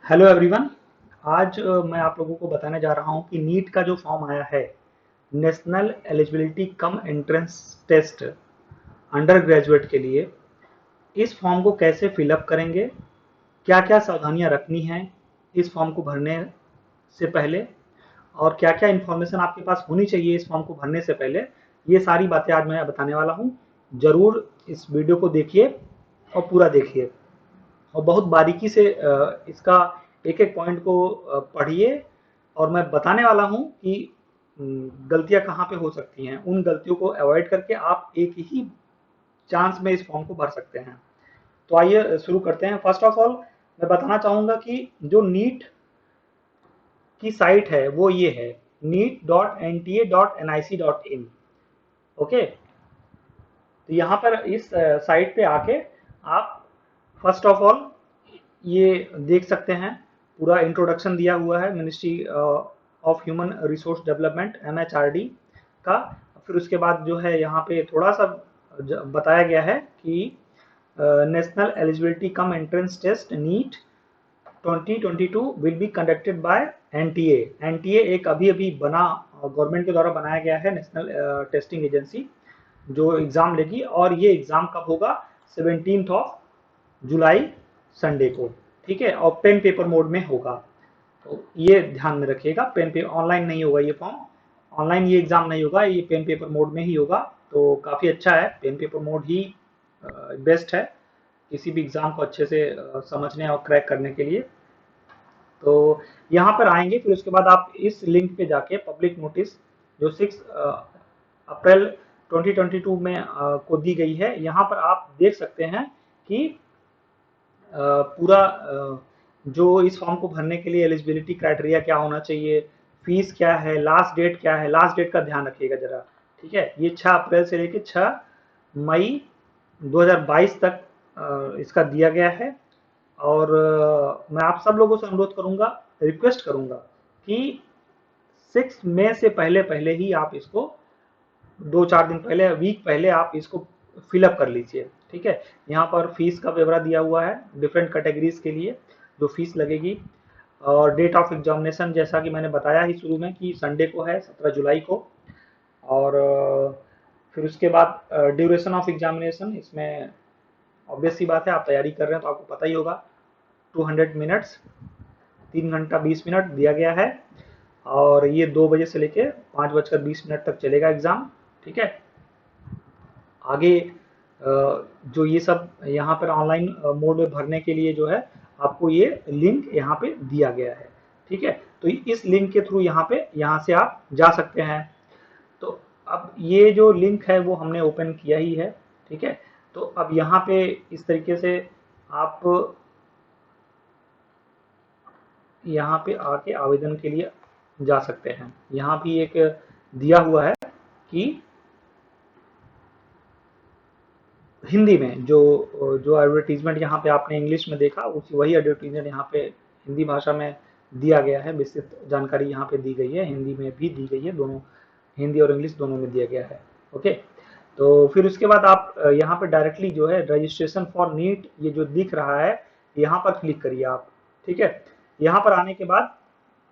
Hello everyone. आज मैं आप लोगों को बताने जा रहा हूं कि नीट का जो फॉर्म आया है, national eligibility cum entrance test undergraduate के लिए, इस फॉर्म को कैसे फिलअप करेंगे, क्या क्या सावधानियां रखनी हैं इस फॉर्म को भरने से पहले, और क्या क्या इन्फॉर्मेशन आपके पास होनी चाहिए इस फॉर्म को भरने से पहले, ये सारी बातें आज मैं बताने वाला हूं। जरूर इस वीडियो को देखिए और पूरा देखिए और बहुत बारीकी से इसका एक एक पॉइंट को पढ़िए। और मैं बताने वाला हूं कि गलतियां कहाँ पे हो सकती हैं, उन गलतियों को अवॉइड करके आप एक ही चांस में इस फॉर्म को भर सकते हैं। तो आइए शुरू करते हैं। फर्स्ट ऑफ ऑल मैं बताना चाहूंगा कि जो नीट की साइट है वो ये है, neet.nta.nic.in। ओके, तो यहाँ पर इस साइट पे आके आप फर्स्ट ऑफ ऑल ये देख सकते हैं, पूरा इंट्रोडक्शन दिया हुआ है ministry of human resource development MHRD का। फिर उसके बाद जो है यहाँ पे थोड़ा सा बताया गया है कि national eligibility cum entrance test NEET 2022 will be conducted by NTA. NTA एक अभी अभी बना, गवर्नमेंट के द्वारा बनाया गया है नेशनल टेस्टिंग एजेंसी, जो एग्जाम लेगी। और ये एग्जाम कब होगा? 17 ऑफ जुलाई, संडे को। ठीक है, और पेन पेपर मोड में होगा, तो ये ध्यान में रखिएगा। पेन पे ऑनलाइन नहीं होगा ये फॉर्म, ऑनलाइन ये एग्जाम नहीं होगा, ये पेन पेपर मोड में ही होगा। तो काफ़ी अच्छा है, पेन पेपर मोड ही बेस्ट है किसी भी एग्जाम को अच्छे से समझने और क्रैक करने के लिए। तो यहाँ पर आएंगे, फिर उसके बाद आप इस लिंक पे जाके पब्लिक नोटिस जो 6 अप्रैल 2022 में को दी गई है, यहाँ पर आप देख सकते हैं कि पूरा जो इस फॉर्म को भरने के लिए एलिजिबिलिटी क्राइटेरिया क्या होना चाहिए, फीस क्या है, लास्ट डेट क्या है। लास्ट डेट का ध्यान रखिएगा जरा, ठीक है। ये 6 अप्रैल से लेकर 6 मई 2022 तक इसका दिया गया है। और मैं आप सब लोगों से अनुरोध करूंगा, रिक्वेस्ट करूंगा कि 6 मई से पहले पहले ही आप इसको, 2-4 दिन पहले, वीक पहले आप इसको फिलअप कर लीजिए। ठीक है, यहाँ पर फीस का ब्यौरा दिया हुआ है डिफरेंट कैटेगरीज के लिए जो फीस लगेगी। और डेट ऑफ एग्जामिनेशन जैसा कि मैंने बताया ही शुरू में कि संडे को है, 17 जुलाई को। और फिर उसके बाद ड्यूरेशन ऑफ एग्जामिनेशन, इसमें ऑब्वियस सी बात है, आप तैयारी कर रहे हैं तो आपको पता ही होगा, 200 मिनट्स, 3 घंटा 20 मिनट दिया गया है। और ये 2 बजे से लेके 5:20 तक चलेगा एग्जाम। ठीक है, आगे जो ये सब यहाँ पर ऑनलाइन मोड में भरने के लिए जो है, आपको ये लिंक यहाँ पे दिया गया है। ठीक है, तो इस लिंक के थ्रू यहाँ से आप जा सकते हैं। तो अब ये जो लिंक है वो हमने ओपन किया ही है। ठीक है, तो अब यहाँ पे इस तरीके से आप यहाँ पे आके आवेदन के लिए जा सकते हैं। यहाँ भी एक दिया हुआ है कि हिंदी में जो जो एडवर्टीजमेंट यहाँ पे आपने इंग्लिश में देखा, उसी वही एडवर्टीजमेंट यहाँ पे हिंदी भाषा में दिया गया है। विस्तृत जानकारी यहाँ पे दी गई है, हिंदी में भी दी गई है, दोनों हिंदी और इंग्लिश दोनों में दिया गया है। ओके, तो फिर उसके बाद आप यहाँ पे डायरेक्टली जो है रजिस्ट्रेशन फॉर नीट, ये जो दिख रहा है यहाँ पर क्लिक करिए आप। ठीक है, यहाँ पर आने के बाद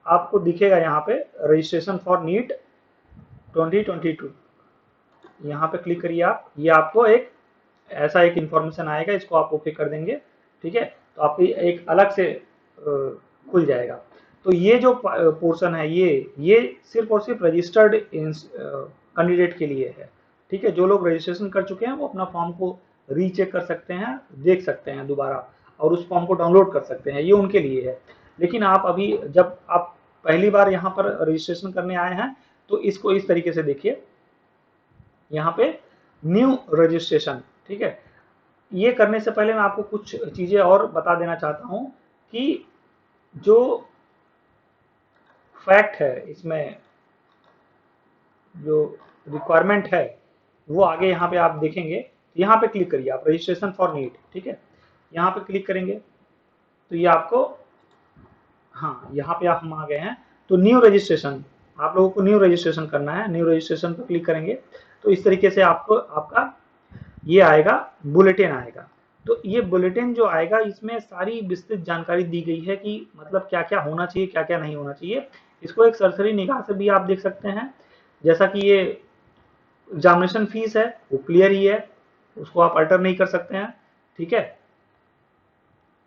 आपको दिखेगा यहाँ पे रजिस्ट्रेशन फॉर नीट 2022, यहाँ पे क्लिक करिए आप। ये आपको एक ऐसा एक इंफॉर्मेशन आएगा, इसको आप ओके कर देंगे। ठीक है, तो आपको एक अलग से खुल जाएगा। तो ये जो पोर्शन है, ये सिर्फ और सिर्फ रजिस्टर्ड कैंडिडेट के लिए है। ठीक है, जो लोग रजिस्ट्रेशन कर चुके हैं वो अपना फॉर्म को रीचेक कर सकते हैं, देख सकते हैं दोबारा, और उस फॉर्म को डाउनलोड कर सकते हैं, ये उनके लिए है। लेकिन आप अभी जब आप पहली बार यहाँ पर रजिस्ट्रेशन करने आए हैं, तो इसको इस तरीके से देखिए, यहाँ पे न्यू रजिस्ट्रेशन। ठीक है, ये करने से पहले मैं आपको कुछ चीजें और बता देना चाहता हूं कि जो फैक्ट है इसमें, जो रिक्वायरमेंट है वो आगे यहाँ पे आप देखेंगे। यहाँ पे क्लिक करिए आप, रजिस्ट्रेशन फॉर नीट। ठीक है, यहाँ पे क्लिक करेंगे तो ये आपको, हाँ यहाँ पे आप हम आ गए हैं। तो न्यू रजिस्ट्रेशन, आप लोगों को न्यू रजिस्ट्रेशन करना है। न्यू रजिस्ट्रेशन पर क्लिक करेंगे तो इस तरीके से आपको आपका ये आएगा, बुलेटिन आएगा। तो ये बुलेटिन जो आएगा इसमें सारी विस्तृत जानकारी दी गई है कि मतलब क्या क्या होना चाहिए, क्या क्या नहीं होना चाहिए। इसको एक सरसरी निगाह से भी आप देख सकते हैं। जैसा कि ये एग्जामिनेशन फीस है वो क्लियर ही है, उसको आप अल्टर नहीं कर सकते हैं। ठीक है,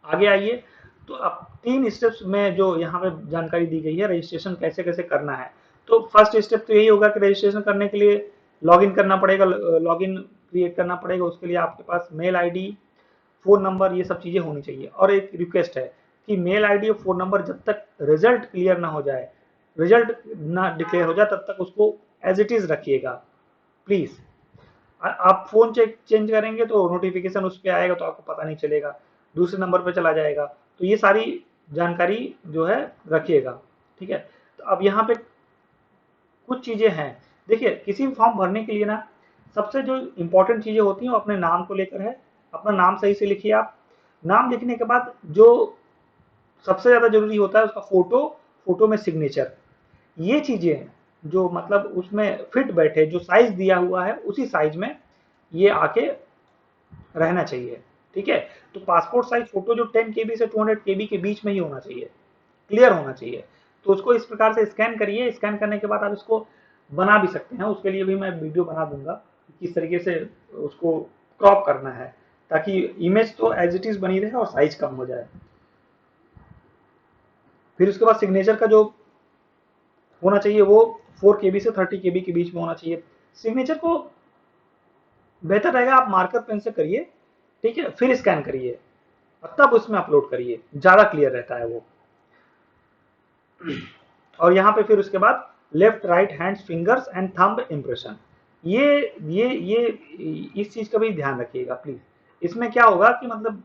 आगे आइए। तो अब 3 स्टेप्स में जो यहाँ पे जानकारी दी गई है रजिस्ट्रेशन कैसे कैसे करना है। तो फर्स्ट स्टेप तो यही होगा कि रजिस्ट्रेशन करने के लिए लॉगिन करना पड़ेगा, लॉगिन क्रिएट करना पड़ेगा। उसके लिए आपके पास मेल आईडी, फोन नंबर, ये सब चीजें होनी चाहिए। और एक रिक्वेस्ट है कि मेल आईडी और फोन नंबर जब तक रिजल्ट क्लियर ना हो जाए, रिजल्ट ना डिक्लेयर हो जाए, तब तक उसको एज इट इज रखिएगा प्लीज। आप फोन चेंज करेंगे तो नोटिफिकेशन उस पर आएगा तो आपको पता नहीं चलेगा, दूसरे नंबर पर चला जाएगा। तो ये सारी जानकारी जो है रखिएगा। ठीक है, तो अब यहाँ पे कुछ चीजें हैं। देखिए, किसी भी फॉर्म भरने के लिए ना सबसे जो इम्पोर्टेंट चीजें होती हैं वो अपने नाम को लेकर है। अपना नाम सही से लिखिए आप। नाम लिखने के बाद जो सबसे ज्यादा जरूरी होता है उसका फोटो, फोटो में सिग्नेचर। ये चीजें हैं जो मतलब उसमें फिट बैठे, जो साइज दिया हुआ है उसी साइज में ये आके रहना चाहिए। ठीक है, तो पासपोर्ट साइज फोटो जो 10 केबी से 200 केबी के बीच में ही होना चाहिए, क्लियर होना चाहिए। तो उसको इस प्रकार से स्कैन करिए। स्कैन करने के बाद आप इसको बना भी सकते हैं, उसके लिए भी मैं वीडियो बना दूंगा किस तरीके से उसको क्रॉप करना है, ताकि इमेज तो एज इट इज बनी रहे और साइज कम हो जाए। फिर उसके बाद सिग्नेचर का जो होना चाहिए वो 4 केबी से 30 केबी के बीच में होना चाहिए। सिग्नेचर को बेहतर रहेगा आप मार्कर पेन से करिए। ठीक है, फिर स्कैन करिए और तब उसमें अपलोड करिए, ज्यादा क्लियर रहता है वो। और यहाँ पे फिर उसके बाद left right hands fingers and thumb impression, ये इस चीज का भी ध्यान रखिएगा प्लीज। इसमें क्या होगा कि मतलब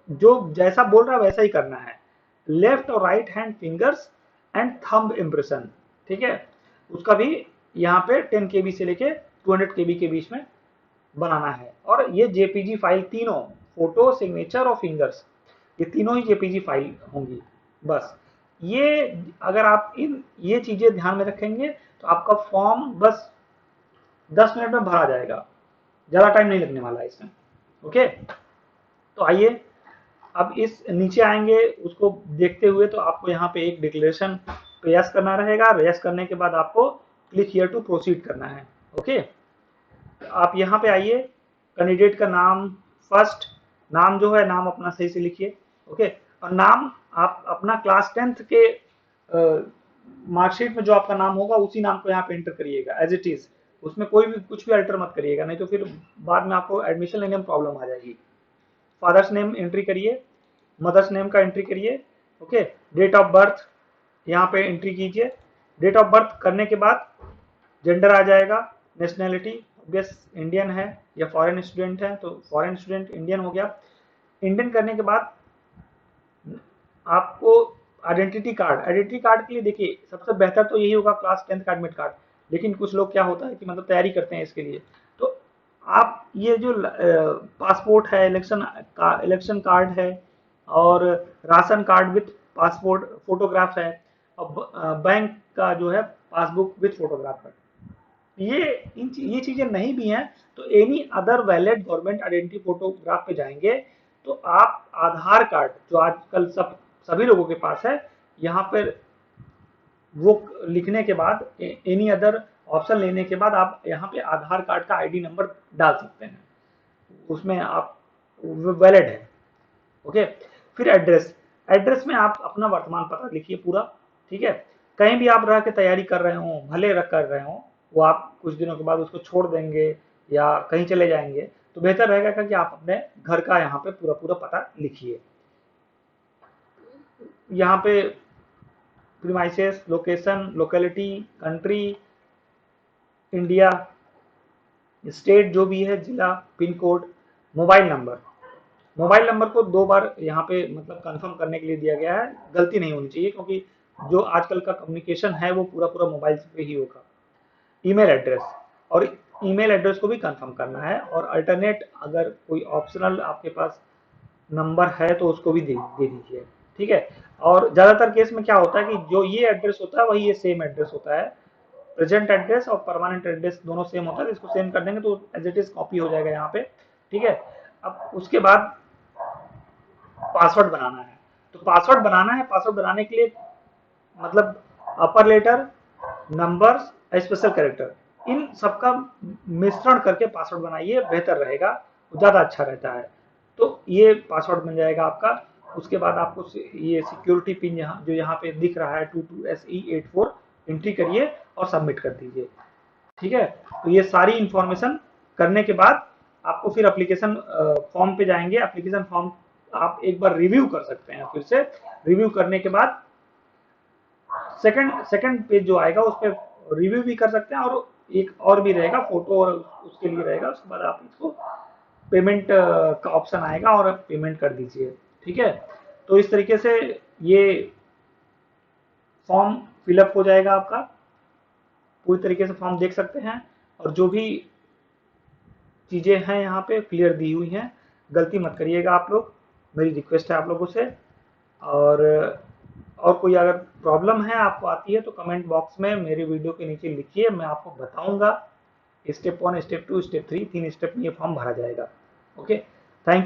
जो जैसा बोल रहा है वैसा ही करना है। लेफ्ट और right hand fingers and thumb impression. ठीक है, उसका भी यहाँ पे 10 केबी से लेके 200 केबी के बीच में बनाना है। और ये जेपीजी फाइल तीनों, फोटो, सिग्नेचर और फिंगर्स, ये तीनों ही जेपीजी फाइल होंगी। बस ये अगर आप इन ये चीजें ध्यान में रखेंगे तो आपका फॉर्म बस 10 मिनट में भरा जाएगा, ज्यादा टाइम नहीं लगने वाला है इसमें। ओके, तो आइए अब इस नीचे आएंगे, उसको देखते हुए तो आपको यहाँ पे एक डिक्लेरेशन पे यस करना रहेगा। यस करने के बाद आपको क्लिक हियर टू प्रोसीड करना है। ओके, आप यहाँ पे आइए, कैंडिडेट का नाम, फर्स्ट नाम जो है, नाम अपना सही से लिखिए। ओके, और नाम आप अपना क्लास 10th के मार्कशीट में जो आपका नाम होगा उसी नाम को यहाँ पे एंटर करिएगा एज इट इज। उसमें कोई भी कुछ भी अल्टर मत करिएगा, नहीं तो फिर बाद में आपको एडमिशन लेने में प्रॉब्लम आ जाएगी। फादर्स नेम एंट्री करिए, मदर्स नेम का एंट्री करिए। ओके, डेट ऑफ बर्थ यहाँ पे एंट्री कीजिए। डेट ऑफ बर्थ करने के बाद जेंडर आ जाएगा, नेशनैलिटी ऑब्वियस इंडियन है या फॉरेन स्टूडेंट है, तो फॉरेन स्टूडेंट इंडियन हो गया। इंडियन करने के बाद आपको आइडेंटिटी कार्ड के लिए देखिए सबसे बेहतर तो यही होगा क्लास 10th का एडमिट कार्ड। लेकिन कुछ लोग क्या होता है कि मतलब तैयारी करते हैं इसके लिए, तो आप ये जो पासपोर्ट है, इलेक्शन कार्ड है, और ration card with passport photograph है, और बैंक का जो है पासबुक विथ फोटोग्राफ है। ये चीजें नहीं भी हैं तो any other valid government identity photograph पे जाएंगे तो आप आधार कार्ड जो आजकल सभी लोगों के पास है, यहाँ पर वो लिखने के बाद एनी अदर ऑप्शन लेने के बाद आप यहाँ पे आधार कार्ड का आईडी नंबर डाल सकते हैं, उसमें आप वैलिड है। ओके, फिर एड्रेस, एड्रेस में आप अपना वर्तमान पता लिखिए पूरा। ठीक है, कहीं भी आप रह के तैयारी कर रहे हो, भले रख कर रहे हो, वो आप कुछ दिनों के बाद उसको छोड़ देंगे या कहीं चले जाएंगे, तो बेहतर रहेगा कि आप अपने घर का यहाँ पे पूरा पूरा पता लिखिए। यहाँ पे premises, location, locality, country, India, state जो भी है, जिला, pin code, mobile number. Mobile number को 2 बार यहाँ पे मतलब कंफर्म करने के लिए दिया गया है, गलती नहीं होनी चाहिए क्योंकि जो आजकल का कम्युनिकेशन है वो पूरा पूरा मोबाइल पे ही होगा। ईमेल एड्रेस, और ईमेल एड्रेस को भी कंफर्म करना है, और अल्टरनेट अगर कोई ऑप्शनल आपके पास नंबर है तो उसको भी दे दीजिए। ठीक है, और ज्यादातर केस में क्या होता है कि जो ये एड्रेस होता है वही ये सेम एड्रेस होता है। प्रेजेंट एड्रेस और परमानेंट एड्रेस दोनों सेम होता है, इसको सेम कर देंगे तो एज इट इज कॉपी हो जाएगा यहाँ पे। ठीक है, अब उसके बाद पासवर्ड बनाना है। तो पासवर्ड बनाना है, पासवर्ड बनाने के लिए मतलब upper letter, numbers, special character, इन सबका मिश्रण करके पासवर्ड बनाइए, बेहतर रहेगा, ज़्यादा अच्छा रहता है। तो ये पासवर्ड बन जाएगा आपका। उसके बाद आपको ये सिक्योरिटी पिन जो यहाँ पे दिख रहा है 22SE84 एंट्री करिए और सबमिट कर दीजिए। ठीक है, तो ये सारी इंफॉर्मेशन करने के बाद आपको फिर एप्लीकेशन फॉर्म पे जाएंगे। एप्लीकेशन फॉर्म आप एक बार रिव्यू कर सकते हैं। फिर से रिव्यू करने के बाद सेकंड पेज जो आएगा उस पर रिव्यू भी कर सकते हैं, और एक और भी रहेगा फोटो, और उसके लिए रहेगा। उसके बाद आप इसको पेमेंट का ऑप्शन आएगा और आप पेमेंट कर दीजिए। ठीक है, तो इस तरीके से ये फॉर्म फिलअप हो जाएगा आपका। पूरी तरीके से फॉर्म देख सकते हैं, और जो भी चीज़ें हैं यहाँ पे क्लियर दी हुई हैं, गलती मत करिएगा आप लोग, मेरी रिक्वेस्ट है आप लोगों से। और कोई अगर प्रॉब्लम है आपको आती है तो कमेंट बॉक्स में मेरे वीडियो के नीचे लिखिए, मैं आपको बताऊंगा। स्टेप 1, स्टेप 2, स्टेप 3, 3 स्टेप में ये फॉर्म भरा जाएगा। Okay, thank you.